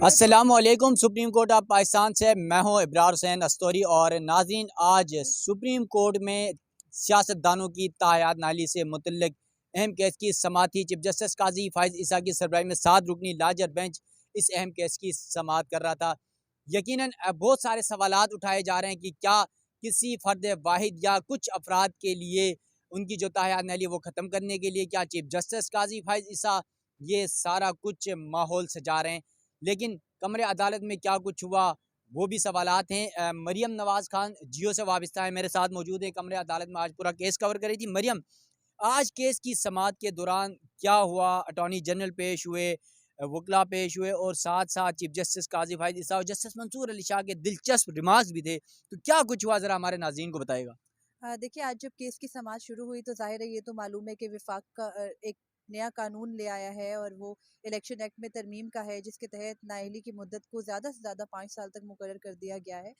अस्सलामुअलैकुम। Supreme court of Pakistan से मैं हूं इब्रार हुसैन अस्तोरी। और नाज़रीन, आज सुप्रीम कोर्ट में सियासतदानों की तायात नाली से मुतल्लिक अहम केस की समाअत थी। चीफ जस्टिस काजी फाइज ईसा की सरबराही में 7 रुकनी लार्जर बेंच इस अहम केस की समाअत कर रहा था। यकीनन बहुत सारे सवालात उठाए जा रहे हैं कि क्या किसी फ़र्द वाहिद या कुछ अफराद के लिए उनकी जो तायात नाली वो ख़त्म करने के लिए क्या चीफ जस्टिस काजी फाइज ईसा ये सारा कुछ माहौल सजा रहे हैं। लेकिन कमरे अदालत में क्या कुछ हुआ वो भी सवालात हैं। मरियम नवाज़ खान जियो से वाबस्ता है, मेरे साथ मौजूद है। कमरे अदालत में आज पूरा केस कवर करी थी। मरियम, आज केस की समाअत के दौरान क्या हुआ? अटॉर्नी जनरल पेश हुए, वकला पेश हुए और साथ साथ चीफ जस्टिस काजी फाइज ईसा और जस्टिस मंसूर अली शाह के दिलचस्प रिमार्क्स भी थे। तो क्या कुछ हुआ, ज़रा हमारे नाज़रीन को बताएगा। देखिए, आज जब केस की समाअत शुरू हुई तो ज़ाहिर है ये तो मालूम है कि विफाक का एक नया कानून ले आया है और वो इलेक्शन एक्ट में तरमीम का है, जिसके तहत नाअहली की मुद्दत को ज़्यादा से ज़्यादा 5 साल तक मुकर्रर कर दिया गया है।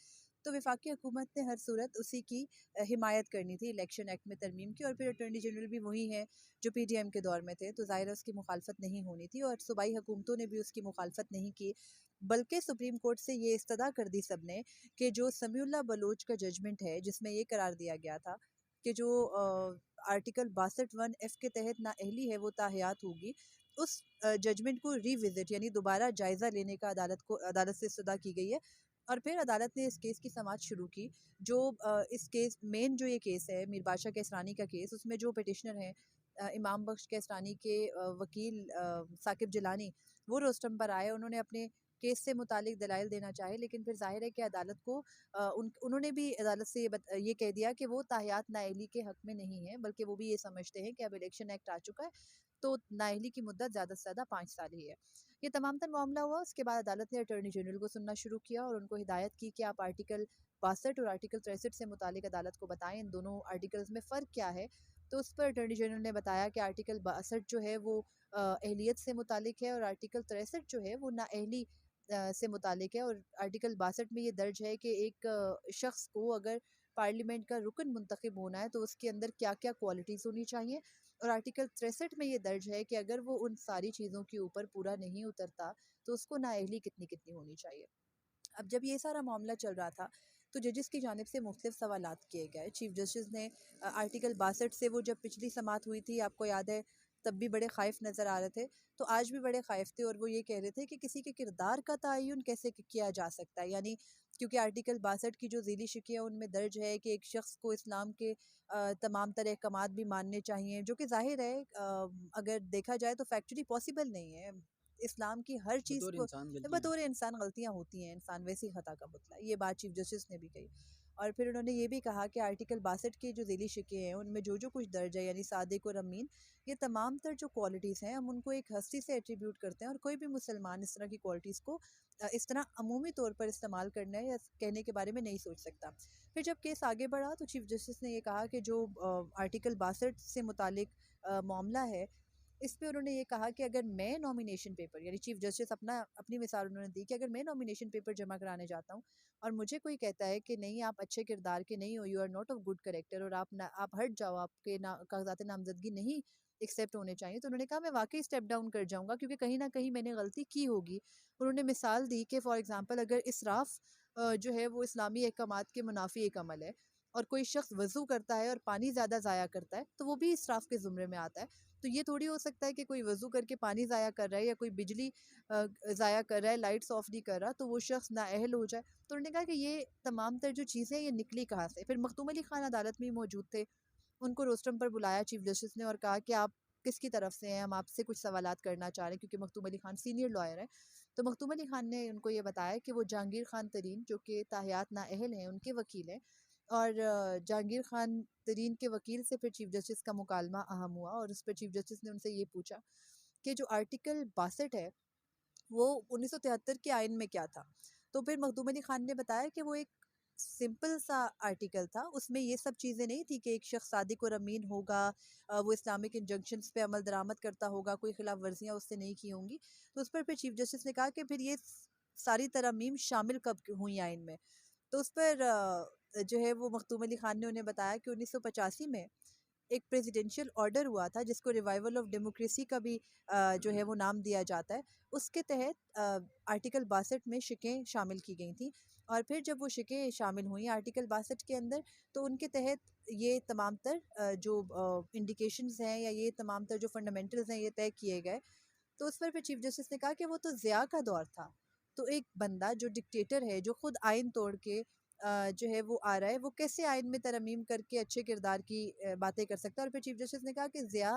तो वफाकी हुकूमत ने हर सूरत उसी की हिमायत करनी थी, इलेक्शन एक्ट में तरमीम की। और फिर अटॉर्नी जनरल भी वही हैं जो पीडीएम के दौर में थे, तो ज़ाहिर है उसकी मुखालफत नहीं होनी थी और सूबाई हुकूमतों ने भी उसकी मुखालफत नहीं की। बल्कि सुप्रीम कोर्ट से ये इस्तदा कर दी सबने कि जो समीउल्लाह बलोच का जजमेंट है, जिसमें ये करार दिया गया था कि जो आर्टिकल 62(1)(f) के तहत नाअहली है वो ताहयात होगी, उस जजमेंट को रिविजिट यानी दोबारा जायज़ा लेने का अदालत से इस्तदा की गई है। और फिर अदालत ने इस केस की समाअत शुरू की। जो इस केस मेन जो ये केस है मीर बादशाह केसरानी का केस, उसमें जो पिटिशनर हैं इमाम बख्श केसरानी के वकील साकिब जिलानी, वो रोस्टम पर आए। उन्होंने अपने केस से मुतालिक दलाइल देना चाहे, लेकिन फिर जाहिर है कि अदालत को उन्होंने भी अदालत से ये कह दिया कि वो ताहयात नाअहली के हक़ में नहीं है, बल्कि वो भी ये समझते हैं कि अब इलेक्शन एक्ट आ चुका है तो नाअहली की मुद्दत ज़्यादा से ज़्यादा 5 साल ही है। ये तमाम तर मामला हुआ। उसके बाद अदालत ने अटॉर्नी जनरल को सुनना शुरू किया और उनको हिदायत की कि आप आर्टिकल 62 और आर्टिकल 63 से मुतालिक अदालत को बताएं, इन दोनों आर्टिकल्स में फ़र्क क्या है। तो उस पर अटॉर्नी जनरल ने बताया कि आर्टिकल 62 जो है वो अहलियत से मुतालिक है और आर्टिकल 63 जो है वो नाअहली से मुतालिक है। और आर्टिकल 62 में ये दर्ज है कि एक शख्स को अगर पार्लियामेंट का रुकन मुंतखब होना है तो उसके अंदर क्या क्या क्वालिटीज़ होनी चाहिए। और आर्टिकल 63 में ये दर्ज है कि अगर वो उन सारी चीज़ों के ऊपर पूरा नहीं उतरता तो उसको नाअहली कितनी कितनी होनी चाहिए। अब जब ये सारा मामला चल रहा था तो जजेस की जानिब से मुख्तलिफ सवालात किए गए। चीफ जस्टिस ने आर्टिकल 62 से, वो जब पिछली समात हुई थी आपको याद है, तब भी बड़े ख़ाइफ नज़र आ रहे थे, तो आज भी बड़े ख़ाइफ थे। और वो ये कह रहे थे कि किसी के किरदार का तयन कैसे किया जा सकता है, यानी क्योंकि आर्टिकल 62 की जो ज़ीली शिकियाँ उनमें दर्ज है कि एक शख्स को इस्लाम के तमाम तरह अहकामात भी मानने चाहिए, जो कि ज़ाहिर है अगर देखा जाए तो फैक्चुअली पॉसिबल नहीं है। इस्लाम की हर चीज़ बतौर को इंसान गलतियाँ। बतौर इंसान गलतियाँ होती हैं, इंसान वैसी ख़ता का पुतला है। ये बात चीफ जस्टिस ने भी कही। और फिर उन्होंने ये भी कहा कि आर्टिकल 62 के जो ज़ीली शिके हैं उनमें जो जो कुछ दर्ज है, यानी सादिक और अमीन, ये तमाम तर जो क्वालिटीज़ हैं हम उनको एक हस्ती से एट्रीब्यूट करते हैं और कोई भी मुसलमान इस तरह की क्वालिटीज़ को इस तरह अमूमी तौर पर इस्तेमाल करने या कहने के बारे में नहीं सोच सकता। फिर जब केस आगे बढ़ा तो चीफ जस्टिस ने ये कहा कि जो आर्टिकल 62 से मुतालिक मामला है, इस पे उन्होंने ये कहा कि अगर मैं नॉमिनेशन पेपर, यानी चीफ जस्टिस अपनी मिसाल उन्होंने दी कि अगर मैं नॉमिनेशन पेपर जमा कराने जाता हूँ और मुझे कोई कहता है कि नहीं आप अच्छे किरदार के नहीं हो, you are not of good character और आप हट जाओ, आपके कागजात नामजदगी नहीं एक्सेप्ट होने चाहिए, तो उन्होंने कहा मैं वाकई स्टेप डाउन कर जाऊंगा क्योंकि कहीं ना कहीं मैंने गलती की होगी। उन्होंने मिसाल दी कि फॉर एग्जांपल अगर इसराफ जो है वो इस्लामी अहकामात के मुनाफी एक अमल है और कोई शख्स वज़ू करता है और पानी ज़्यादा ज़ाया करता है तो वो भी इसराफ के ज़ुमरे में आता है। तो ये थोड़ी हो सकता है कि कोई वज़ू करके पानी ज़ाया कर रहा है या कोई बिजली ज़ाया कर रहा है, लाइट्स ऑफ नहीं कर रहा, तो वो शख्स नाअहल हो जाए। तो उन्होंने कहा कि ये तमाम तर जो चीज़ें ये निकली कहाँ से। फिर मखदूम अली खान अदालत में ही मौजूद थे, उनको रोस्टम पर बुलाया चीफ जस्टिस ने और कहा कि आप किसकी तरफ से हैं, हम आपसे कुछ सवालात करना चाह रहे हैं, क्योंकि मखदूम अली खान सीनियर लॉयर हैं। तो मखदूम अली खान ने उनको ये बताया कि वो जहांगीर खान तरीन जो कि ताहियात नाअहल हैं उनके वकील हैं। और जहांगीर खान तरीन के वकील से फिर चीफ जस्टिस का मुकालमा अहम हुआ और उस पर चीफ जस्टिस ने उनसे ये पूछा कि जो आर्टिकल 62 है वो 1973 के आइन में क्या था। तो फिर मखदूम अली खान ने बताया कि वो एक सिंपल सा आर्टिकल था, उसमें ये सब चीज़ें नहीं थी कि एक शख्स सादिक और अमीन होगा, वो इस्लामिक इंजंक्शंस पे अमल दरामद करता होगा, कोई खिलाफ वर्जियाँ उससे नहीं की होंगी। तो उस पर फिर चीफ जस्टिस ने कहा कि फिर ये सारी तरमीम शामिल कब हुई आइन में। तो उस पर जो है वो मखदूम अली खान ने उन्हें बताया कि 1985 में एक प्रेसिडेंशियल ऑर्डर हुआ था जिसको रिवाइवल ऑफ डेमोक्रेसी का भी जो है वो नाम दिया जाता है। उसके तहत आर्टिकल 62 में शिकें शामिल की गई थी, और फिर जब वो शिकें शामिल हुई आर्टिकल 62 के अंदर, तो उनके तहत ये तमाम तर जो इंडिकेशंस हैं या ये तमाम तर जो फंडामेंटल्स हैं ये तय किए गए। तो उस पर फिर चीफ जस्टिस ने कहा कि वो तो ज़िया का दौर था, तो एक बंदा जो डिक्टेटर है, जो खुद आइन तोड़ के जो है वो आ रहा है, वो कैसे आइन में तरमीम करके अच्छे किरदार की बातें कर सकता है। और फिर चीफ जस्टिस ने कहा कि ज़िया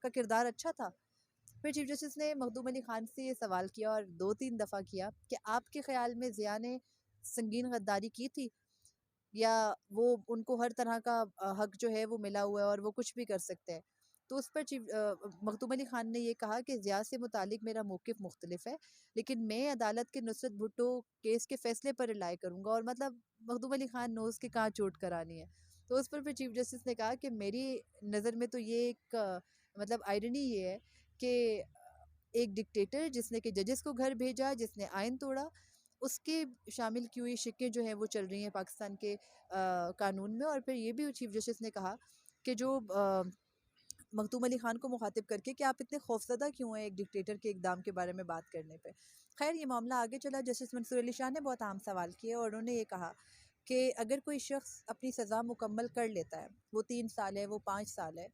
का किरदार अच्छा था। फिर चीफ जस्टिस ने मखदूम अली खान से ये सवाल किया, और 2-3 दफ़ा किया, कि आपके ख्याल में ज़िया ने संगीन गद्दारी की थी, या वो उनको हर तरह का हक जो है वो मिला हुआ है और वो कुछ भी कर सकते हैं। तो उस पर मखदूम अली खान ने ये कहा कि ज़िया से मुतालिक मेरा मौक़िफ़ मुख्तलिफ है, लेकिन मैं अदालत के नुसरत भुट्टो केस के फ़ैसले पर रिलाय करूँगा। और मतलब मखदूम अली खान नोज़ के कहाँ चोट करानी है। तो उस पर फिर चीफ जस्टिस ने कहा कि मेरी नज़र में तो ये एक मतलब आयरनी ये है कि एक डिक्टेटर जिसने कि जजेस को घर भेजा, जिसने आइन तोड़ा, उसके शामिल की हुई शिक्कें जो हैं वो चल रही हैं पाकिस्तान के कानून में। और फिर ये भी चीफ जस्टिस ने कहा कि जो मखदूम अली खान को मुखातिब करके कि आप इतने खौफजदा क्यों हैं एक डिक्टेटर के इकदाम के बारे में बात करने पे। खैर ये मामला आगे चला। जस्टिस मंसूर अली शाह ने बहुत अहम सवाल किए और उन्होंने ये कहा कि अगर कोई शख्स अपनी सज़ा मुकम्मल कर लेता है, वो 3 साल है, वो 5 साल है,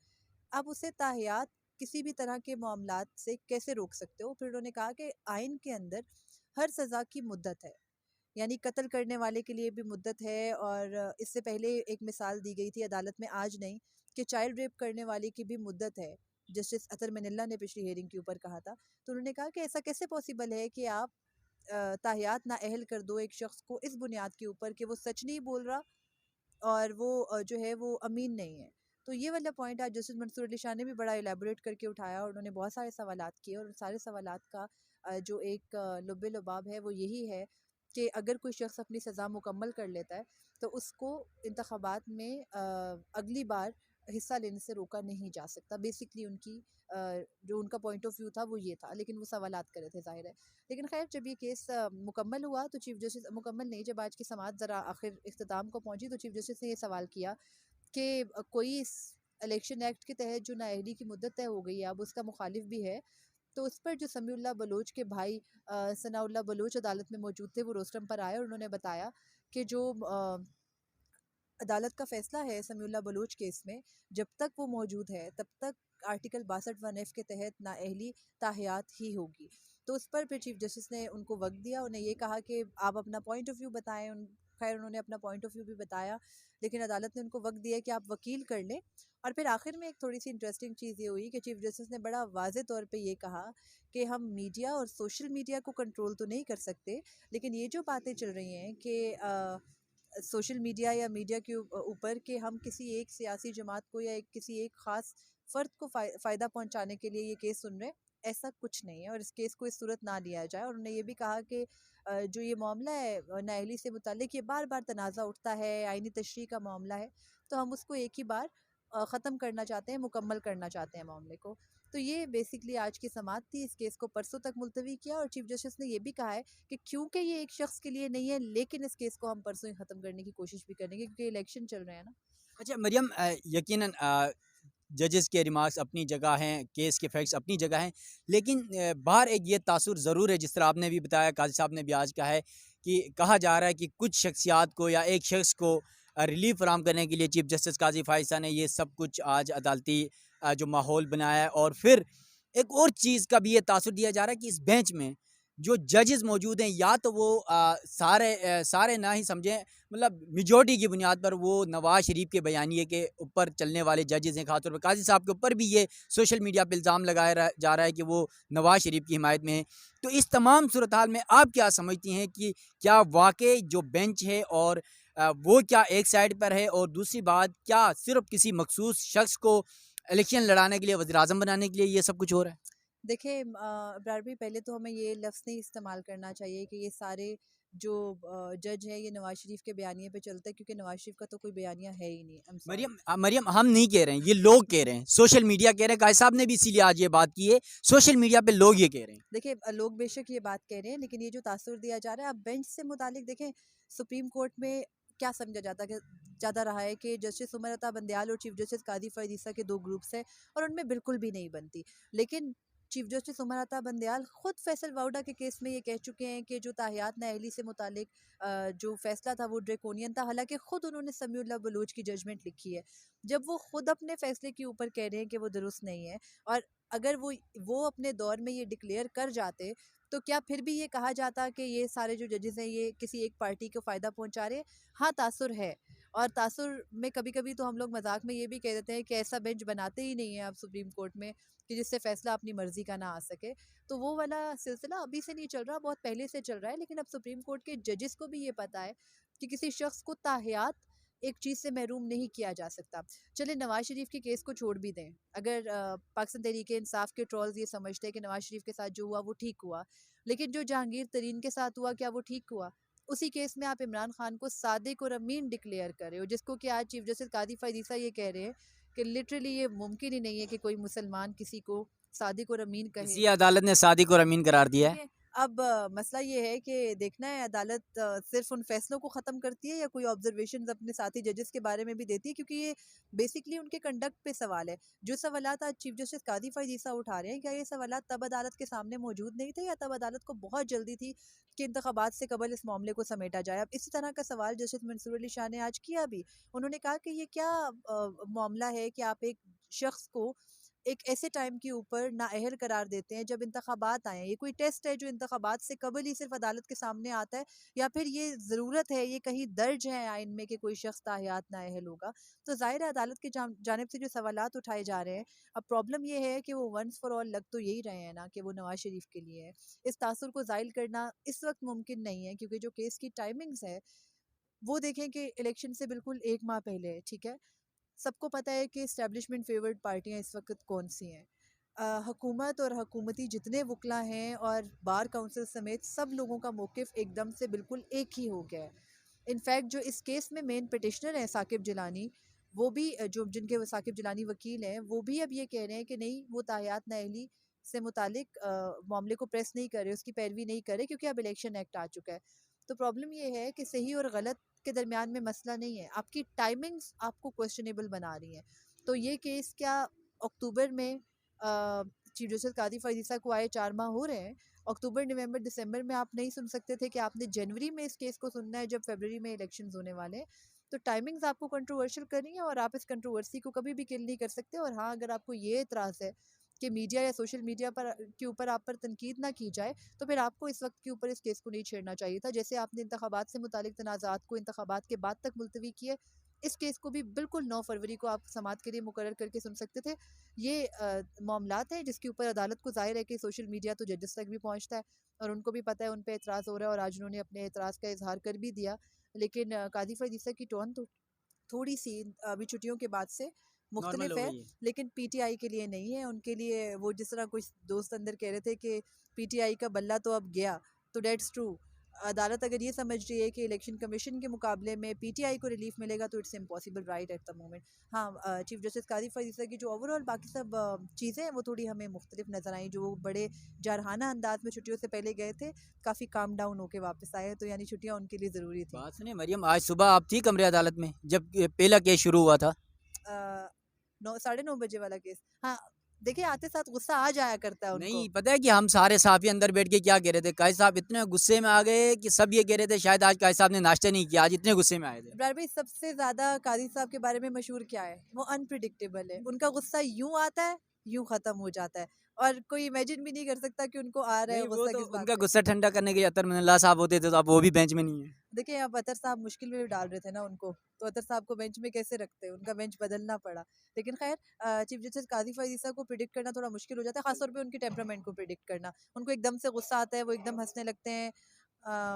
आप उसे ताहियात किसी भी तरह के मामलात से कैसे रोक सकते हो। फिर उन्होंने कहा कि आइन के अंदर हर सज़ा की मुद्दत है, यानी कत्ल करने वाले के लिए भी मुद्दत है। और इससे पहले एक मिसाल दी गई थी अदालत में, आज नहीं, कि चाइल्ड रेप करने वाले की भी मुद्दत है। जस्टिस अतर मनिल्ला ने पिछली हेयरिंग के ऊपर कहा था। तो उन्होंने कहा कि ऐसा कैसे पॉसिबल है कि आप ताहियात नाअहल कर दो एक शख्स को इस बुनियाद के ऊपर कि वो सच नहीं बोल रहा और वो जो है वो अमीन नहीं है। तो ये वाला पॉइंट आज जस्टिस मंसूर अली शाह ने भी बड़ा एलेबोरेट करके उठाया, और उन्होंने बहुत सारे सवालात किए, और उन सारे सवालात का जो एक लुब्बे लुबाब है वो यही है कि अगर कोई शख्स अपनी सज़ा मुकम्मल कर लेता है तो उसको इंतखाबात में अगली बार हिस्सा लेने से रोका नहीं जा सकता। बेसिकली उनकी जो उनका पॉइंट ऑफ व्यू था वो ये था, लेकिन वो सवालात करे थे ज़ाहिर है। लेकिन खैर जब ये केस मुकम्मल हुआ तो चीफ जस्टिस, मुकम्मल नहीं, जब आज की समाअत ज़रा आखिर इख्तिताम को पहुंची, तो चीफ जस्टिस ने ये सवाल किया कि कोई इस इलेक्शन एक्ट के तहत जो नाअहली की मुद्दत तय हो गई है अब उसका मुखालिफ भी है। तो उस पर जो समीउल्लाह बलोच के भाई सनाउल्लाह बलोच अदालत में मौजूद थे, वो रोस्टम पर आए और उन्होंने बताया कि जो अदालत का फ़ैसला है समीउल्लाह बलोच केस में, जब तक वो मौजूद है तब तक आर्टिकल 62(1)(f) के तहत नाअहली ताहियात ही होगी। तो उस पर फिर चीफ जस्टिस ने उनको वक्त दिया, उन्हें ये कहा कि आप अपना पॉइंट ऑफ व्यू बताएं। खैर उन्होंने अपना पॉइंट ऑफ व्यू भी बताया, लेकिन अदालत ने उनको वक्त दिया कि आप वकील कर लें। और फिर आखिर में एक थोड़ी सी इंटरेस्टिंग चीज़ ये हुई कि चीफ जस्टिस ने बड़ा वाज़े तौर पे ये कहा कि हम मीडिया और सोशल मीडिया को कंट्रोल तो नहीं कर सकते, लेकिन ये जो बातें चल रही हैं कि सोशल मीडिया या मीडिया के ऊपर कि हम किसी एक सियासी जमात को या किसी एक ख़ास फ़र्द को फ़ायदा पहुंचाने के लिए ये केस सुन रहे हैं, ऐसा कुछ नहीं है और इस केस को इस सूरत ना लिया जाए। और उन्होंने ये भी कहा कि जो ये मामला है नाअहली से मुताल्लिक़, ये बार बार तनाज़ा उठता है, आइनी तशरीह का मामला है, तो हम उसको एक ही बार ख़त्म करना चाहते हैं, मुकम्मल करना चाहते हैं मामले को। तो ये बेसिकली आज की समाअत थी। इस केस को परसों तक मुलतवी किया, और चीफ जस्टिस ने ये भी कहा है कि क्योंकि ये एक शख्स के लिए नहीं है, लेकिन इस केस को हम परसों ही ख़त्म करने की कोशिश भी करेंगे, क्योंकि इलेक्शन चल रहे हैं ना। अच्छा मरियम, यकीनन जजेस के रिमार्क्स अपनी जगह हैं, केस के फैक्ट्स अपनी जगह हैं, लेकिन बाहर एक ये तासुर ज़रूर है, जिस तरह आपने भी बताया, काजी साहब ने भी आज कहा है कि कहा जा रहा है कि कुछ शख्सियात को या एक शख्स को रिलीफ फराहम करने के लिए चीफ जस्टिस काजी फायसा ने ये सब कुछ आज अदालती जो माहौल बनाया है। और फिर एक और चीज़ का भी ये तासुर दिया जा रहा है कि इस बेंच में जो जजेस मौजूद हैं, या तो वो सारे ना ही समझें, मतलब मेजॉरिटी की बुनियाद पर वो नवाज शरीफ के बयानिए के ऊपर चलने वाले जजेस हैं। खासतौर पर काजी साहब के ऊपर भी ये सोशल मीडिया पर इल्ज़ाम लगाया जा रहा है कि वो नवाज शरीफ की हिमायत में हैं। तो इस तमाम सूरत हाल में आप क्या समझती हैं कि क्या वाकई जो बेंच है और वो क्या एक साइड पर है, और दूसरी बात, क्या सिर्फ किसी मखसूस शख्स को इलेक्शन लड़ाने के लिए, वज़ीर आज़म बनाने के लिए ये सब कुछ हो रहा है? देखिए अब्रार भाई, पहले तो हमें ये लफ्ज़ नहीं इस्तेमाल करना चाहिए कि ये सारे जो जज है ये नवाज शरीफ के बयानिए पे चलते हैं, क्योंकि नवाज शरीफ का तो कोई बयानिया है ही नहीं। I am sorry. मरियम, हम नहीं कह रहे हैं, ये लोग कह रहे हैं, सोशल मीडिया कह रहे हैं। काजी साहब ने भी इसीलिए आज ये बात की है, सोशल मीडिया पे लोग ये कह रहे हैं। देखिए लोग बेशक ये बात कह रहे हैं, लेकिन ये जो तासुर दिया जा रहा है अब बेंच से मुतालिक, देखें सुप्रीम कोर्ट में क्या समझा ज़्यादा रहा है कि जस्टिस उमर अता बंदयाल और चीफ जस्टिस कादी फ़ायज़ ईसा के 2 ग्रुप्स हैं और उनमें बिल्कुल भी नहीं बनती। लेकिन चीफ जस्टिस उमर अता बंदयाल खुद फैसल वाउडा के केस में ये कह चुके हैं कि जो ताहियात नाअहली से मुतालिक जो फैसला था वो ड्रैकोनियन था, हालांकि खुद उन्होंने समीउल्लाह बलूच की जजमेंट लिखी है। जब वो खुद अपने फैसले के ऊपर कह रहे हैं कि वो दुरुस्त नहीं है, और अगर वो अपने दौर में ये डिक्लेयर कर जाते, तो क्या फिर भी ये कहा जाता कि ये सारे जो जजेस हैं ये किसी एक पार्टी को फ़ायदा पहुंचा रहे हैं? हाँ, तासुर है। और तासुर में कभी कभी तो हम लोग मजाक में ये भी कह देते हैं कि ऐसा बेंच बनाते ही नहीं है आप सुप्रीम कोर्ट में कि जिससे फैसला अपनी मर्जी का ना आ सके। तो वो वाला सिलसिला अभी से नहीं चल रहा, बहुत पहले से चल रहा है। लेकिन अब सुप्रीम कोर्ट के जजेस को भी ये पता है कि किसी शख्स को ताहियात एक चीज़ से महरूम नहीं किया जा सकता। चले नवाज शरीफ के केस को छोड़ भी दें, अगर पाकिस्तान तहरीक इंसाफ के ट्रोल्स ये समझते हैं कि नवाज शरीफ के साथ जो हुआ वो ठीक हुआ, लेकिन जो जहांगीर तरीन के साथ हुआ क्या वो ठीक हुआ? उसी केस में आप इमरान खान को सादिक और अमीन डिक्लेयर कर रहे हो, जिसको कि आज चीफ जस्टिस कादी फ़ायज़ ईसा ये कह रहे हैं कि लिटरली ये मुमकिन ही नहीं है कि कोई मुसलमान किसी को सादिक और अमीन कहे। इसी अदालत ने सादिक और अमीन करार दिया है। देखिए, अब मसला ये है कि देखना है अदालत सिर्फ उन फैसलों को ख़त्म करती है या कोई ऑब्जर्वेशंस अपने साथी जजेस के बारे में भी देती है, क्योंकि ये बेसिकली उनके कंडक्ट पे सवाल है। जो सवालात आज चीफ जस्टिस कादी फ़ायज़ ईसा उठा रहे हैं, क्या ये सवालात तब अदालत के सामने मौजूद नहीं थे, या तब अदालत को बहुत जल्दी थी कि इंतखाबात से कबल इस मामले को समेटा जाए? अब इसी तरह का सवाल जस्टिस मंसूर अली शाह ने आज किया भी। उन्होंने कहा कि ये क्या मामला है कि आप एक शख्स को एक ऐसे टाइम के ऊपर नाअहल करार देते हैं जब इंतखाबात आए हैं। ये कोई टेस्ट है जो इंतखाबात से कबल ही सिर्फ अदालत के सामने आता है, या फिर ये ज़रूरत है, ये कहीं दर्ज है आइन में कि कोई शख्स ताहियात नाअहल होगा? तो ज़ाहिर है अदालत की जानिब से जो सवालात उठाए जा रहे हैं, अब प्रॉब्लम ये है कि वो वंस फॉर ऑल लग तो यही रहे हैं ना कि वो नवाज शरीफ के लिए है। इस तासुर को ज़ाहिल करना इस वक्त मुमकिन नहीं है, क्योंकि जो केस की टाइमिंग्स है वो देखें कि इलेक्शन से बिल्कुल 1 माह पहले है, ठीक है? सबको पता है कि इस्टेब्लिशमेंट फेवर्ड पार्टियां इस वक्त कौन सी हैं। हुकूमत और हुकूमती जितने वकला हैं और बार काउंसिल समेत सब लोगों का मौक़िफ़ एकदम से बिल्कुल एक ही हो गया है। इनफैक्ट जो इस केस में मेन पिटिशनर हैं साकिब जिलानी, वो भी जो जिनके वो साकिब जिलानी वकील हैं, वो भी अब ये कह रहे हैं कि नहीं, वो ताहियात नाअहली से मुतालिक मामले को प्रेस नहीं कर रहे, उसकी पैरवी नहीं कर रहे, क्योंकि अब इलेक्शन एक्ट आ चुका है। तो प्रॉब्लम ये है कि सही और गलत के दरमियान में मसला नहीं है, आपकी टाइमिंग्स आपको क्वेश्चनेबल बना रही हैं। तो ये केस क्या अक्टूबर में चीफ जस्टिस कादी फ़ायज़ ईसा को आए 4 माह हो रहे हैं, अक्टूबर, नवंबर, दिसंबर में आप नहीं सुन सकते थे कि आपने जनवरी में इस केस को सुनना है जब फरवरी में इलेक्शंस होने वाले हैं? तो टाइमिंग्स आपको कंट्रोवर्शियल कर रही हैं और आप इस कंट्रोवर्सी को कभी भी किल नहीं कर सकते। और हाँ, अगर आपको ये एतराज़ है कि मीडिया या सोशल मीडिया पर के ऊपर आप पर तनकीद ना की जाए, तो फिर आपको इस वक्त के ऊपर इस केस को नहीं छेड़ना चाहिए था। जैसे आपने इंतखाबात से मुतालिक तनाज़ात को इंतखाबात के बाद तक मुलतवी किया, इस केस को भी बिल्कुल 9 फरवरी को आप समात के लिए मुकर्रर करके सुन सकते थे। ये मामलात हैं जिसके ऊपर अदालत को ज़ाहिर है कि सोशल मीडिया तो जजेस तक भी पहुँचता है, और उनको भी पता है उन पे एतराज़ हो रहा है, और आज उन्होंने अपने एतराज़ का इज़हार कर भी दिया। लेकिन कादी फ़ायज़ ईसा की टोन तो थोड़ी-सी अभी छुट्टियों के बाद से नॉर्मल मुख्तलिफ हो है, गई है। लेकिन पीटीआई के लिए नहीं है। उनके लिए वो जिस तरह कुछ दोस्त अंदर कह रहे थे कि पीटीआई का बल्ला तो अब गया, तो दैट्स ट्रू। अदालत अगर ये समझ रही है कि इलेक्शन कमीशन के मुकाबले में पीटीआई को रिलीफ मिलेगा, तो it's impossible right at the moment. हाँ, चीफ जस्टिस कादी फ़ायज़ ईसा की जो ओवरऑल बाकी सब चीज़ें हैं वो थोड़ी हमें मुख्तलिफ नज़र आई। जो वो बड़े जारहाना अंदाज में छुट्टियों से पहले गए थे, काफ़ी काम डाउन होके वापस आए, तो यानी छुट्टियाँ उनके लिए ज़रूरी थी। बात सुनिए मरियम, आज सुबह आप थी कमरे अदालत में जब ये पहला केस शुरू हुआ था? 9 साढ़े 9 बजे वाला केस। हाँ, देखिए आते साथ गुस्सा आ जाया करता है उनको। नहीं, पता है कि हम सारे साहफी अंदर बैठ के क्या कह रहे थे, काजी साहब इतने गुस्से में आ गए कि सब ये कह रहे थे शायद आज काजी साहब ने नाश्ता नहीं किया, आज इतने गुस्से में आए थे। इब्रार भाई, सबसे ज़्यादा काज़ी साहब के बारे में मशहूर क्या है? वो अनप्रेडिक्टेबल है। उनका गुस्सा यूँ आता है, यूँ ख़त्म हो जाता है, और कोई इमेजिन भी नहीं कर सकता कि उनको आ रहा है नहीं, वो गुस्सा तो किस बात उनका पे। गुस्सा ठंडा करने के लिए अतर मिनल्ला साहब होते थे, तो अब वो भी बेंच में नहीं है। देखिए, अब अतर साहब मुश्किल में भी डाल रहे थे ना उनको, तो अतर साहब को बेंच में कैसे रखते? उनका बेंच बदलना पड़ा। लेकिन ख़ैर, चीफ जस्टिस काज़ी फ़ायज़ ईसा को प्रेडिक्ट करना थोड़ा मुश्किल हो जाता है, ख़ास तौर पे उनके टेम्परामेंट को प्रेडिक्ट करना। उनको एकदम से गुस्सा आता है, वो एकदम हँसने लगते हैं।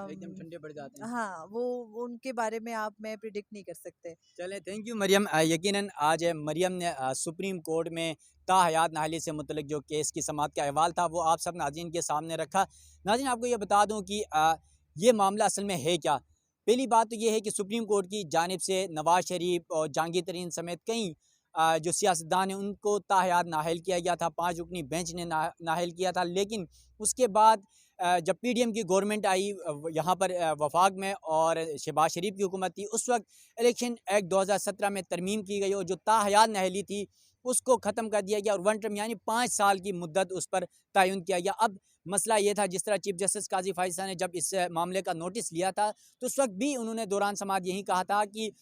एकदम अम, ठंडे पड़ जाते हैं। हाँ, वो उनके बारे में मैं प्रेडिक्ट नहीं कर सकते। चलें, थैंक यू मरियम। यकीनन आज मरियम ने सुप्रीम कोर्ट में ताहयात नाअहली से मुतल्लिक जो केस की समाअत का अहवाल था वो आप सब नाज़रीन के सामने रखा। नाज़रीन, आपको ये बता दूं कि ये मामला असल में है क्या। पहली बात तो ये है कि सुप्रीम कोर्ट की जानिब से नवाज शरीफ और जहांगीर तरीन समेत कई जो सियासतदान हैं उनको ताहयात नाअहल किया गया था, 5 रुकनी बेंच ने नाअहल किया था। लेकिन उसके बाद जब PDM की गवर्नमेंट आई यहाँ पर वफाक में और शहबाज शरीफ की हुकूमत थी, उस वक्त इलेक्शन एक्ट 2017 में तरमीम की गई और जो ताहयात नाअहली थी उसको ख़त्म कर दिया गया और वन टर्म यानी 5 साल की मुद्दत उस पर तयन किया गया। अब मसला ये था, जिस तरह चीफ जस्टिस काजी फायज़ ने जब इस मामले का नोटिस लिया था तो उस वक्त भी उन्होंने दौरान समाअत यही कहा था कि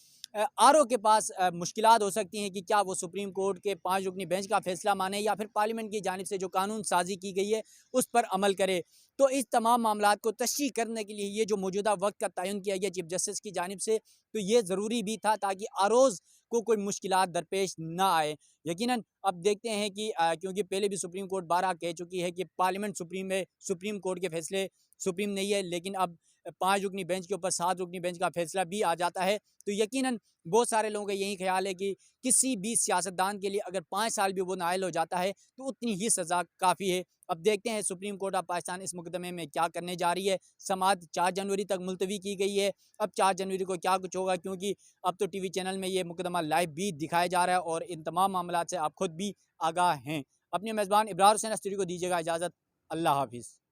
RO के पास मुश्किलात हो सकती हैं कि क्या वो सुप्रीम कोर्ट के 5 रुकनी बेंच का फैसला माने या फिर पार्लियामेंट की जानिब से जो कानून साजी की गई है उस पर अमल करे। तो इस तमाम मामलात को तशरीह करने के लिए ये जो मौजूदा वक्त का तयन किया गया चीफ जस्टिस की जानिब से, तो ये ज़रूरी भी था ताकि ROज़ को कोई मुश्किलात दरपेश ना आए। यकीनन अब देखते हैं कि क्योंकि पहले भी सुप्रीम कोर्ट बारहा कह चुकी है कि पार्लियामेंट सुप्रीम है, सुप्रीम कोर्ट के फैसले सुप्रीम नहीं है, लेकिन अब 5 रुकनी बेंच के ऊपर 7 रुकनी बेंच का फैसला भी आ जाता है। तो यकीनन बहुत सारे लोगों का यही ख्याल है कि किसी भी सियासतदान के लिए अगर 5 साल भी वो नाअहल हो जाता है तो उतनी ही सज़ा काफ़ी है। अब देखते हैं सुप्रीम कोर्ट ऑफ पाकिस्तान इस मुकदमे में क्या करने जा रही है। समाअत 4 जनवरी तक मुलतवी की गई है। अब 4 जनवरी को क्या कुछ होगा, क्योंकि अब तो TV चैनल में ये मुकदमा लाइव भी दिखाया जा रहा है और इन तमाम मामलात से आप खुद भी आगाह हैं। अपने मेज़बान इब्रार हुसैन अस्तरी को दीजिएगा इजाज़त। अल्लाह हाफ़िज़।